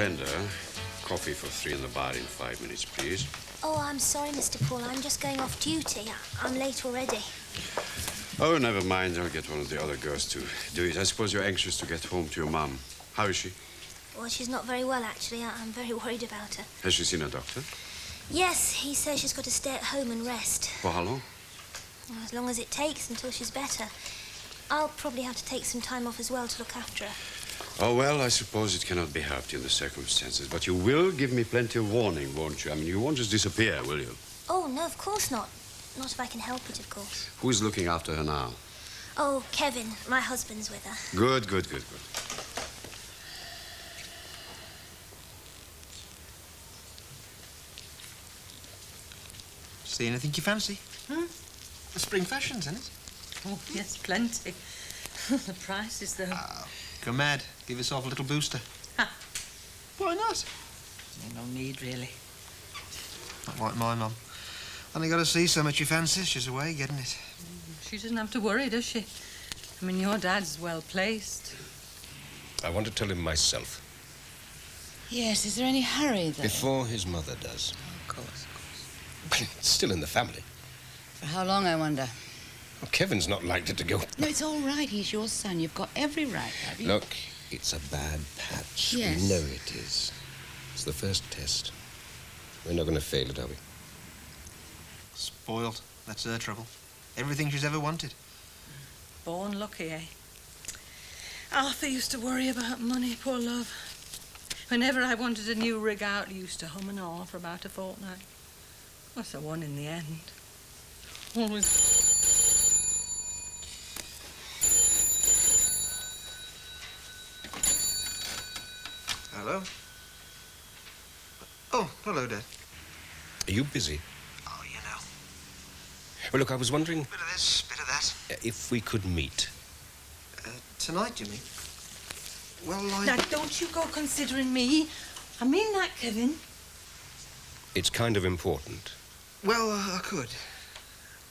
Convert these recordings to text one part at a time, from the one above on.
Glenda, coffee for 3 in the bar in 5 minutes, please. Oh, I'm sorry, Mr. Paul. I'm just going off duty. I'm late already. Oh, never mind. I'll get one of the other girls to do it. I suppose you're anxious to get home to your mum. How is she? Well, she's not very well, actually. I'm very worried about her. Has she seen a doctor? Yes, he says she's got to stay at home and rest. For how long? Well, as long as it takes until she's better. I'll probably have to take some time off as well to look after her. Oh, well, I suppose it cannot be helped in the circumstances. But you will give me plenty of warning, won't you? I mean, you won't just disappear, will you? Oh, no, of course not. Not if I can help it, of course. Who's looking after her now? Oh, Kevin. My husband's with her. Good, good, good, good. See anything you fancy? The spring fashions, isn't it? Oh, yes, plenty. The prices, though. Oh, go mad. Give yourself a little booster. Ha. Why not? No need, really. Not like my mum. Only got to see so much you fancy. She's away getting it. She doesn't have to worry, does she? I mean, your dad's well placed. I want to tell him myself. Yes, is there any hurry, though? Before his mother does. Oh, of course. It's still in the family. For how long, I wonder? Well, Kevin's not likely to go... No, it's all right. He's your son. You've got every right, have you? Look, it's a bad patch. Yes. We know it is. It's the first test. We're not going to fail it, are we? Spoiled. That's her trouble. Everything she's ever wanted. Born lucky, eh? Arthur used to worry about money, poor love. Whenever I wanted a new rig out, he used to hum and haw for about a fortnight. Well, so won in the end. Always. Hello? Oh, hello, Dad. Are you busy? Oh, you know. Well, look, I was wondering... Bit of this, bit of that. If we could meet. Tonight, you mean? Well, Now, don't you go considering me. I mean that, Kevin. It's kind of important. Well, I could.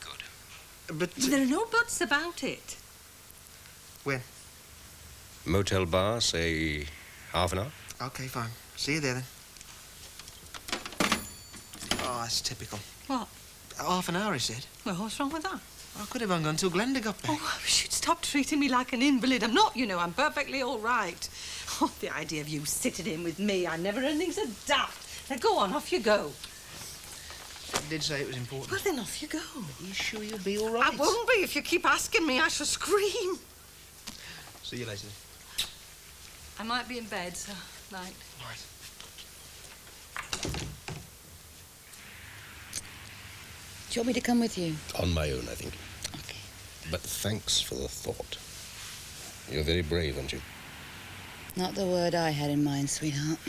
Good. But... There are no buts about it. When? Motel bar, say, half an hour? Okay, fine. See you there, then. Oh, that's typical. What? Half an hour, he said. Well, what's wrong with that? I could have hung on till Glenda got back. Oh, I wish you'd stop treating me like an invalid. I'm not, you know. I'm perfectly all right. Oh, the idea of you sitting in with me. I never heard anything so daft. Now, go on. Off you go. I did say it was important. Well, then off you go. Are you sure you'll be all right? I won't be. If you keep asking me, I shall scream. See you later. I might be in bed, so night. Right. Do you want me to come with you? On my own, I think. Okay. But thanks for the thought. You're very brave, aren't you? Not the word I had in mind, sweetheart.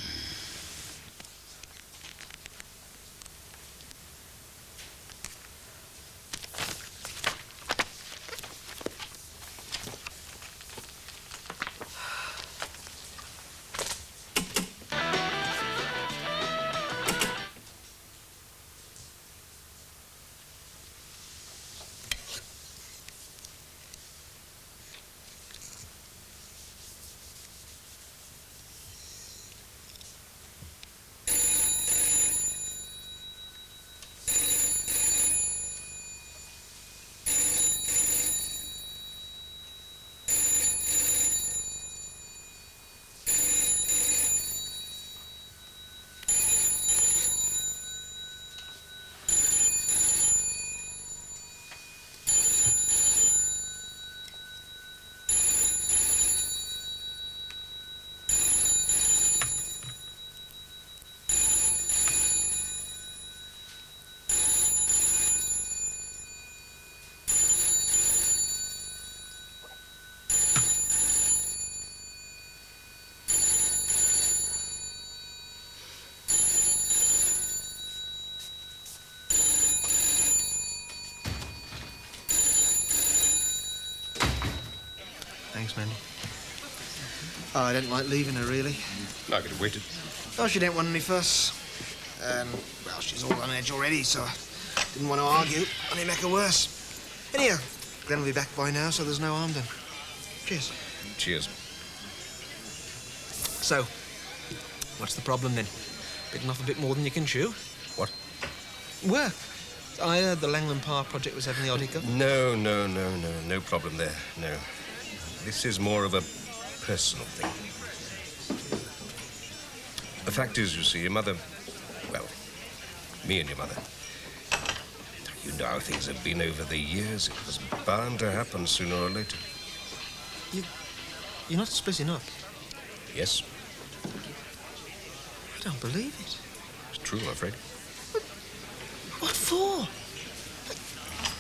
Thanks, Mandy. Oh, I don't like leaving her, really. I could have waited. Oh, she didn't want any fuss. Well, she's all on edge already, so I didn't want to argue. Only make her worse. Anyhow, Glenn will be back by now, so there's no harm done. Cheers. Cheers. So, What's the problem, then? Bitten off a bit more than you can chew? What? Work. I heard the Langland Park project was having the odd hiccup. No problem there, no. This is more of a personal thing. The fact is, you see, your mother... Well, me and your mother... You know how things have been over the years. It was bound to happen sooner or later. You're not splitting up? Yes. I don't believe it. It's true, I'm afraid. What for?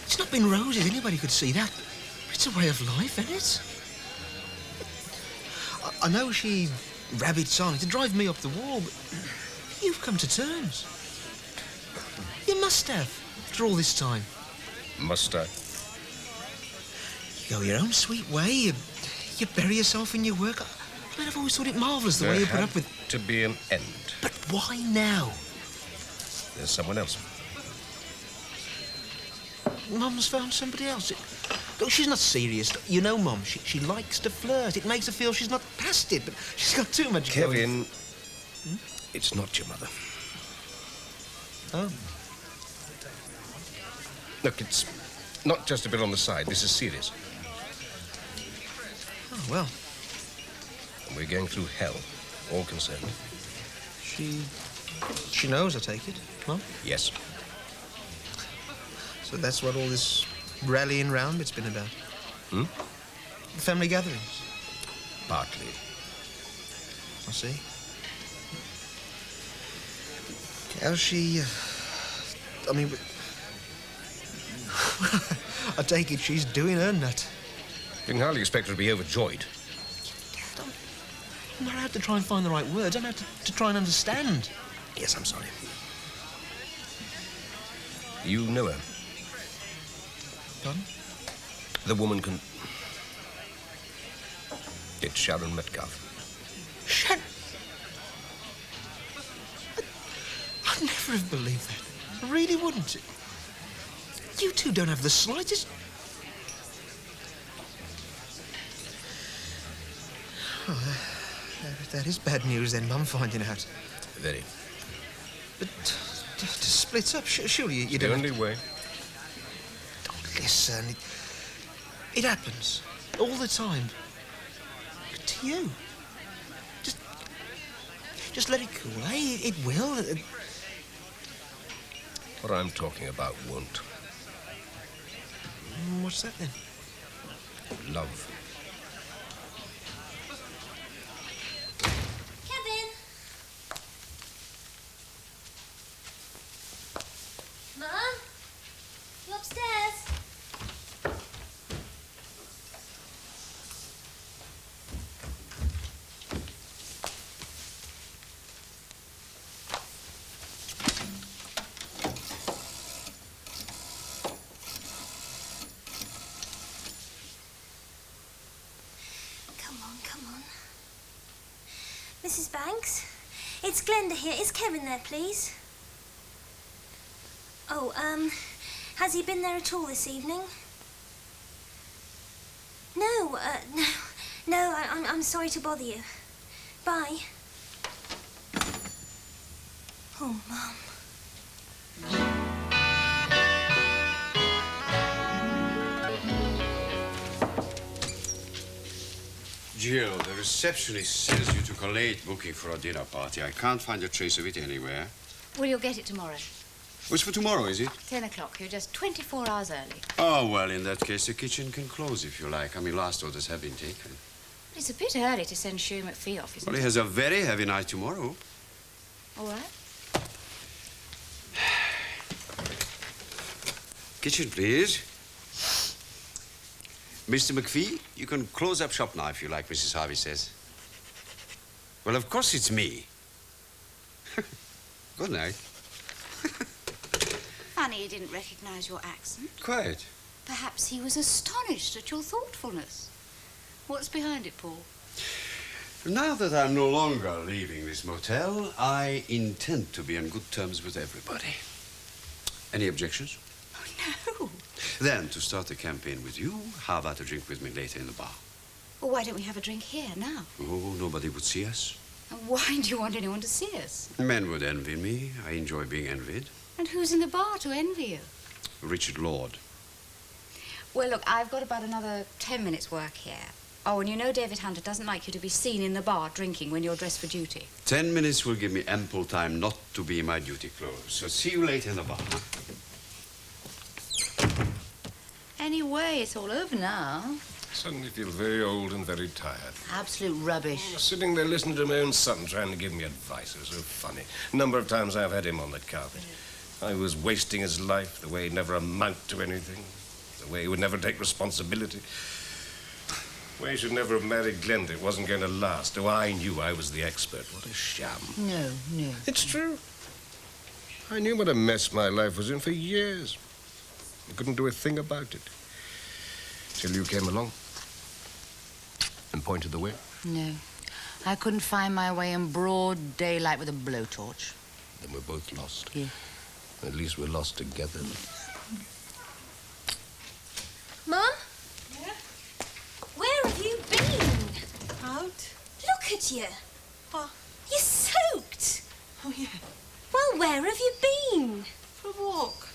It's not been roses. Anybody could see that. It's a way of life, isn't it? I know she rabbits on to drive me up the wall, but you've come to terms. You must have, after all this time. Must I? You go your own sweet way. You bury yourself in your work. I mean, I've always thought it marvellous the way you put up with... to be an end. But why now? There's someone else. Mum's found somebody else. Look, she's not serious. You know, Mum, she likes to flirt. It makes her feel she's not past it, but she's got too much Kevin, it's not your mother. Oh. Look, it's not just a bit on the side. This is serious. Oh, well. And we're going through hell, all concerned. She knows, I take it, Mum? Yes. So that's what all this rallying round it's been about? Hmm? The family gatherings? Partly. I see. How's she... I mean... I take it she's doing her nut. You can hardly expect her to be overjoyed. I'm not out to try and find the right words. I'm out to try and understand. Yes, I'm sorry. You know her. Pardon? The woman can... It's Sharon Metcalfe. Sharon? I'd never have believed that. I really wouldn't. You two don't have the slightest... Oh, that is bad news then, Mum, finding out. Very. But to split up, surely you don't... The only way. Don't listen. It happens. All the time. But to you. Just let it cool, eh? It will. What I'm talking about won't. What's that then? Love. Kevin! Mum? You upstairs? Come on. Mrs. Banks? It's Glenda here. Is Kevin there, please? Oh, has he been there at all this evening? No, I'm sorry to bother you. Bye. Oh, Mum. Jill, the receptionist says you took a late booking for a dinner party. I can't find a trace of it anywhere. Well, you'll get it tomorrow. What's for tomorrow, is it? 10 o'clock. You're just 24 hours early. Oh, well, in that case, the kitchen can close if you like. I mean, last orders have been taken. But it's a bit early to send Shu McPhee off, isn't Well, it? he has a very heavy night tomorrow. All right. Kitchen, please. Mr. McPhee, you can close up shop now if you like, Mrs. Harvey says. Well, of course it's me. Good night. Funny he didn't recognize your accent. Quite. Perhaps he was astonished at your thoughtfulness. What's behind it, Paul? Now that I'm no longer leaving this motel, I intend to be on good terms with everybody. Any objections? Oh, no. Then, to start the campaign with you, how about a drink with me later in the bar? Well, why don't we have a drink here now? Oh, nobody would see us. And why do you want anyone to see us? Men would envy me. I enjoy being envied. And who's in the bar to envy you? Richard Lord. Well, look, I've got about another 10 minutes' work here. Oh, and you know David Hunter doesn't like you to be seen in the bar drinking when you're dressed for duty. 10 minutes will give me ample time not to be in my duty clothes. So see you later in the bar. Anyway, it's all over now. I suddenly feel very old and very tired. Absolute rubbish. Sitting there listening to my own son trying to give me advice. It was so funny. A number of times I've had him on the carpet. I was wasting his life, the way he'd never amount to anything, the way he would never take responsibility. The way he should never have married Glenda. It wasn't going to last. Oh, I knew I was the expert. What a sham. No. It's true. I knew what a mess my life was in for years. I couldn't do a thing about it. Till you came along and pointed the way. No. I couldn't find my way in broad daylight with a blowtorch. Then we're both lost. Yeah. At least we're lost together. Mum? Yeah? Where have you been? Out? Look at you. What? You're soaked. Oh, yeah. Well, where have you been? For a walk.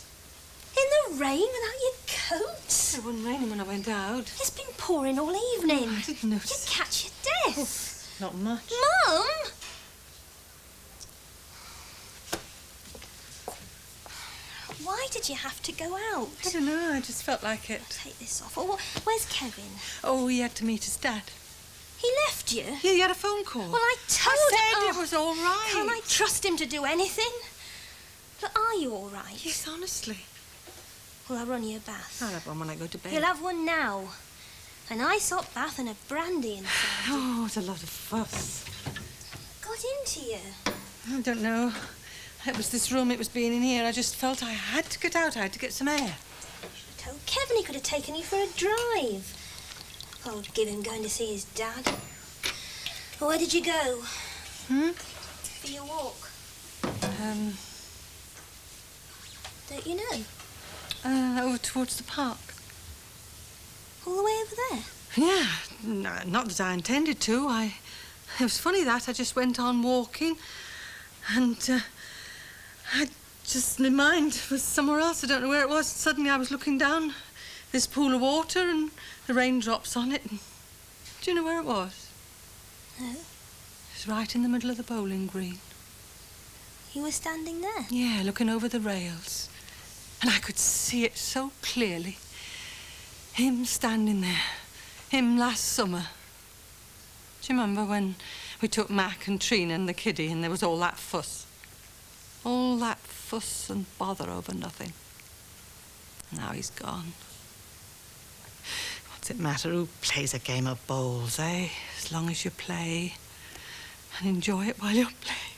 In the rain without your coat? It wasn't raining when I went out. It's been pouring all evening. I didn't notice. You'd catch your death. Not much. Mum! Why did you have to go out? I don't know, I just felt like it. Take this off. Oh, where's Kevin? Oh, he had to meet his dad. He left you? Yeah, he had a phone call. Well, I told I said him. it was all right. Can't I trust him to do anything? But are you all right? Yes, honestly. Well, I'll run you a bath. I'll have one when I go to bed. You'll have one now. A nice hot bath and a brandy inside. Oh, it's a lot of fuss. Got into you? I don't know. It was this room, it was being in here. I just felt I had to get out. I had to get some air. Told Kevin he could have taken you for a drive. Oh, give him going to see his dad. Well, where did you go? For your walk? Don't you know? Over towards the park. All the way over there? Yeah, no, not that I intended to. It was funny that. I just went on walking and my mind was somewhere else. I don't know where it was. Suddenly I was looking down this pool of water and the raindrops on it. And do you know where it was? No. It was right in the middle of the bowling green. You were standing there? Yeah, looking over the rails. And I could see it so clearly. Him standing there. Him last summer. Do you remember when we took Mac and Trina and the kiddie and there was all that fuss? All that fuss and bother over nothing. Now he's gone. What's it matter who plays a game of bowls, eh? As long as you play and enjoy it while you're playing.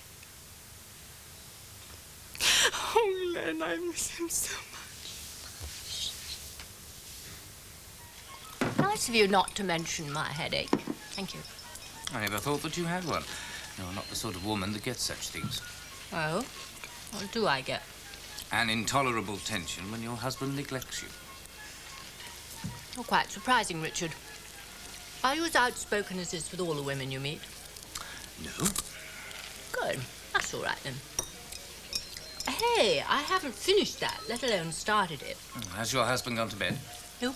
Oh, Len, I miss him so much. Nice of you not to mention my headache. Thank you. I never thought that you had one. You're not the sort of woman that gets such things. Oh? What do I get? An intolerable tension when your husband neglects you. Oh, quite surprising, Richard. Are you as outspoken as this with all the women you meet? No. Good. That's all right, then. Hey, I haven't finished that, let alone started it. Has your husband gone to bed? Nope.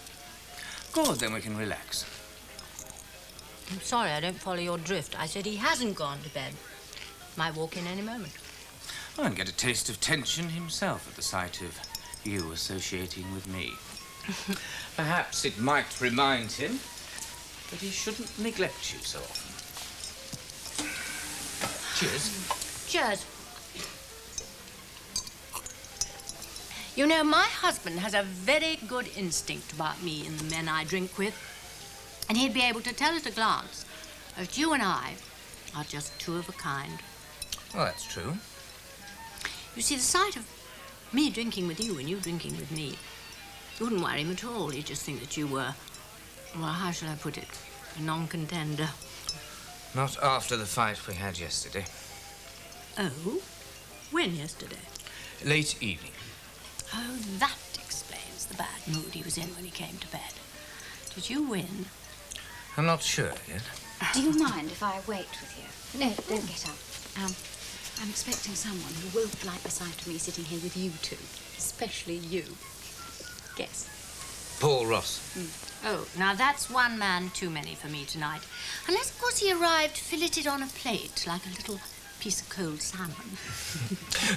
Good, then we can relax. I'm sorry, I don't follow your drift. I said he hasn't gone to bed. Might walk in any moment. Oh, and get a taste of tension himself at the sight of you associating with me. Perhaps it might remind him that he shouldn't neglect you so often. Cheers. Cheers. You know, my husband has a very good instinct about me and the men I drink with. And he'd be able to tell at a glance that you and I are just two of a kind. Well, that's true. You see, the sight of me drinking with you and you drinking with me, it wouldn't worry him at all. He'd just think that you were, well, how shall I put it, a non-contender. Not after the fight we had yesterday. Oh? When yesterday? Late evening. Oh, that explains the bad mood he was in when he came to bed. Did you win? I'm not sure yet. Do you mind if I wait with you? No, don't get up. I'm expecting someone who won't like the sight of me sitting here with you two. Especially you. Guess. Paul Ross. Oh, now that's one man too many for me tonight. Unless, of course, he arrived filleted on a plate like a little piece of cold salmon.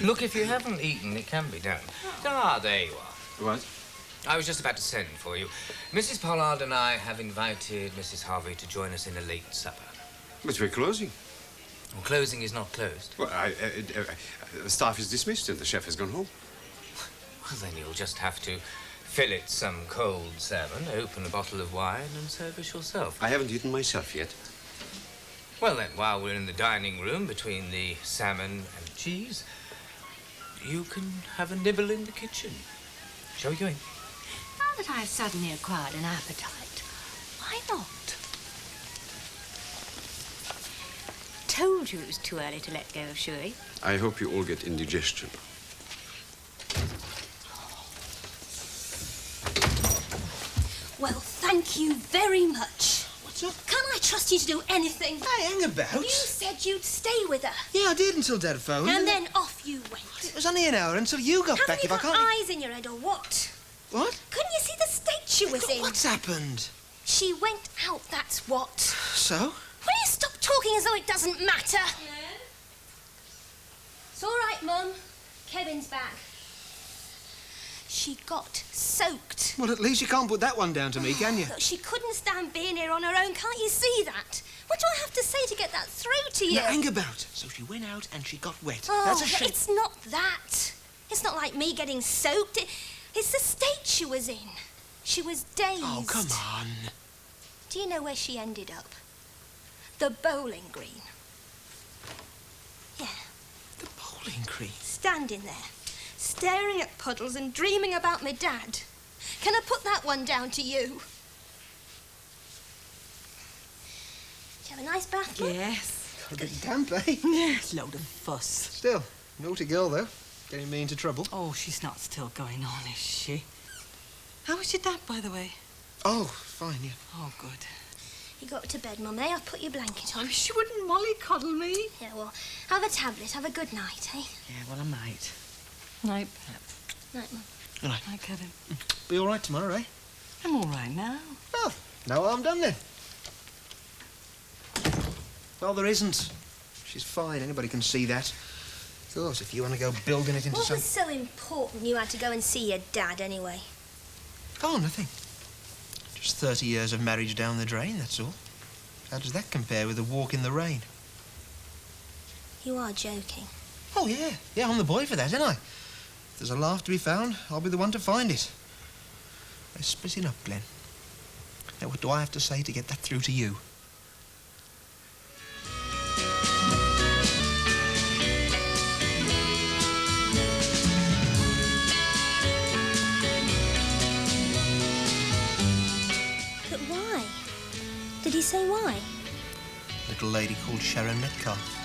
Look, if you haven't eaten, it can be done. Ah, there you are. What? I was just about to send for you. Mrs. Pollard and I have invited Mrs. Harvey to join us in a late supper. But we're closing. Well, closing is not closed. Well, the staff is dismissed and the chef has gone home. Well, then you'll just have to fillet some cold salmon, open a bottle of wine, and serve us yourself. I haven't eaten myself yet. Well, then, while we're in the dining room between the salmon and cheese, you can have a nibble in the kitchen. Shall we go in? Now that I've suddenly acquired an appetite, why not? Told you it was too early to let go of Shuey. I hope you all get indigestion. Well, thank you very much. What's up? Can't I trust you to do anything? Hey, hang about. You said you'd stay with her. Yeah, I did until Dad phoned. And then off you went. It was only an hour until you got Haven't back. you If I got can't. eyes in your head or what? What? Couldn't you see the state she was in? What's happened? She went out, that's what. So? Will you stop talking as though it doesn't matter? It's all right, Mum. Kevin's back. She got soaked. Well, at least you can't put that one down to me, can you? Look, she couldn't stand being here on her own. Can't you see that? What do I have to say to get that through to you? No, hang about. So she went out and she got wet. Oh, That's a shame. it's not that. It's not like me getting soaked. It's the state she was in. She was dazed. Oh, come on. Do you know where she ended up? The bowling green. Yeah. The bowling green? Standing there, staring at puddles and dreaming about my dad. Can I put that one down to you? Did you have a nice bath, Mum? Yes. Got a bit damp, eh? Yes, load of fuss. Still, naughty girl, though. Getting me into trouble. Oh, she's not still going on, is she? How was your dad, by the way? Oh, fine, yeah. Oh, good. You got to bed, Mum, eh? I'll put your blanket on. She wouldn't mollycoddle me. Yeah, well, have a tablet. Have a good night, eh? Yeah, well, I might. Night, Pep. Night, Mum. Good night. Night, Kevin. Be all right tomorrow, eh? I'm all right now. Well, no harm done then. Well, there isn't. She's fine. Anybody can see that. Of course, if you want to go building it into What some... was so important you had to go and see your dad, anyway? Oh, nothing. Just 30 years of marriage down the drain, that's all. How does that compare with a walk in the rain? You are joking. Oh, yeah. Yeah, I'm the boy for that, ain't I? If there's a laugh to be found, I'll be the one to find it. They're splitting up, Glenn. Now, what do I have to say to get that through to you? But why? Did he say why? Little lady called Sharon Metcalfe.